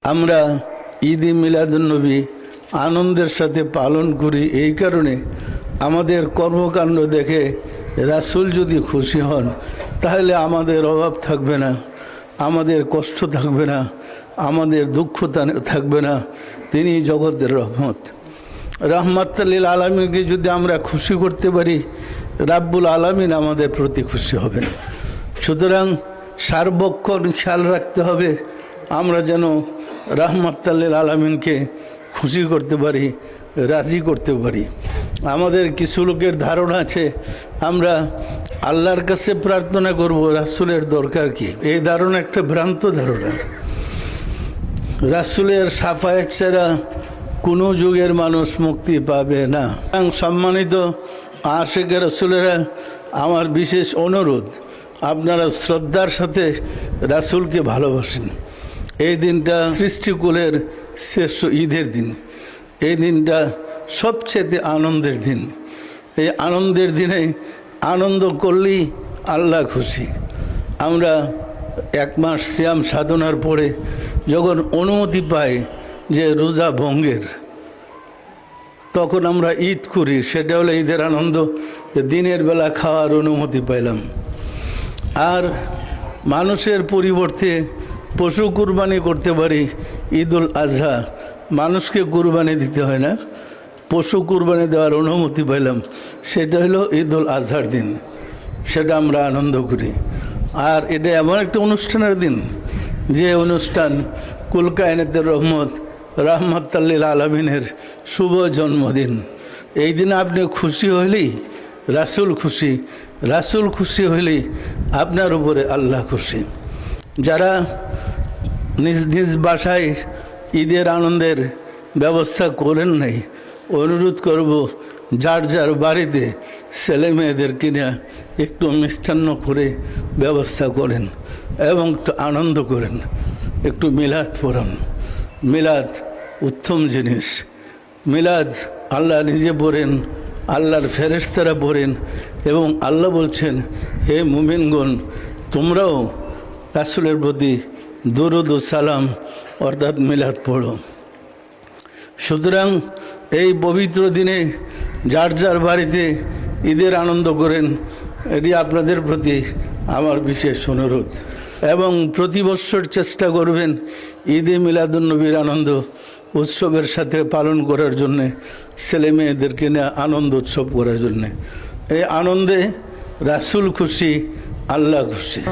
আমরা ঈদে মিলাদুন্নবী আনন্দের সাথে পালন করি। এই কারণে আমাদের কর্মকাণ্ড দেখে রাসূল যদি খুশি হন তাহলে আমাদের অভাব থাকবে না, আমাদের কষ্ট থাকবে না, আমাদের দুঃখ থাকবে না। তিনি জগতের রহমত লিল আলামিনকে যদি আমরা খুশি করতে পারি, রাব্বুল আলামিন আমাদের প্রতি খুশি হবেন। সুতরাং সার্বক্ষণ খেয়াল রাখতে হবে আমরা যেন রহমত লিল আলামিনকে খুশি করতে পারি, রাজি করতে পারি। আমাদের কিছু লোকের ধারণা আছে আমরা আল্লাহর কাছে প্রার্থনা করব, রাসূলের দরকার কি? এই ধারণা একটা ভ্রান্ত ধারণা। রাসূলের শাফায়াত ছাড়া কোনো যুগের মানুষ মুক্তি পাবে না। সম্মানিত আশিকে রাসূলেরা, আমার বিশেষ অনুরোধ আপনারা শ্রদ্ধার সাথে রাসূলকে ভালোবাসেন। এই দিনটা সৃষ্টিকুলের শ্রেষ্ঠ ঈদের দিন। এই দিনটা সবচেয়ে আনন্দের দিন। এই আনন্দের দিনে আনন্দ করলেই আল্লাহ খুশি। আমরা এক মাস সিয়াম সাধনার পরে যখন অনুমতি পাই যে রোজা ভঙ্গের, তখন আমরা ঈদ করি। সেটা হলো ঈদের আনন্দ, যে দিনের বেলা খাওয়ার অনুমতি পাইলাম। আর মানুষের পরিবর্তে পশু কুরবানি করতে পারি ঈদুল আজহা। মানুষকে কুরবানি দিতে হয় না, পশু কুরবানি দেওয়ার অনুমতি পাইলাম। সেটা হলো ঈদুল আজহার দিন, সেটা আমরা আনন্দ করি। আর এটা এমন একটা অনুষ্ঠানের দিন যে অনুষ্ঠান কুল কায়নাতের রহমত লিল আলামিনের শুভ জন্মদিন। এই দিনে আপনি খুশি হইলেই রাসূল খুশি, রাসূল খুশি হইলেই আপনার উপরে আল্লাহ খুশি। যারা নিজ নিজ বাসায় ঈদের আনন্দের ব্যবস্থা করেন নাই, অনুরোধ করব যার যার বাড়িতে ছেলে মেয়েদের কিনে একটু মিষ্টান্ন করে ব্যবস্থা করেন এবং একটু আনন্দ করেন, একটু মিলাদ পড়ান। মিলাদ উত্তম জিনিস। মিলাদ আল্লাহ নিজে পড়েন, আল্লাহর ফেরেশতারা পড়েন, এবং আল্লাহ বলছেন, হে মুমিনগণ, তোমরাও রাসূলের প্রতি দুরূদ ও সালাম অর্থাৎ মিলাদ পড়ো। সুতরাং এই পবিত্র দিনে যার যার বাড়িতে ঈদের আনন্দ করেন, এটি আপনাদের প্রতি আমার বিশেষ অনুরোধ। এবং প্রতি বছর চেষ্টা করবেন ঈদে মিলাদুন্নবীর আনন্দ উৎসবের সাথে পালন করার জন্যে, ছেলে মেয়েদেরকে নিয়ে আনন্দ উৎসব করার জন্যে। এই আনন্দে রাসূল খুশি, আল্লাহ খুশি।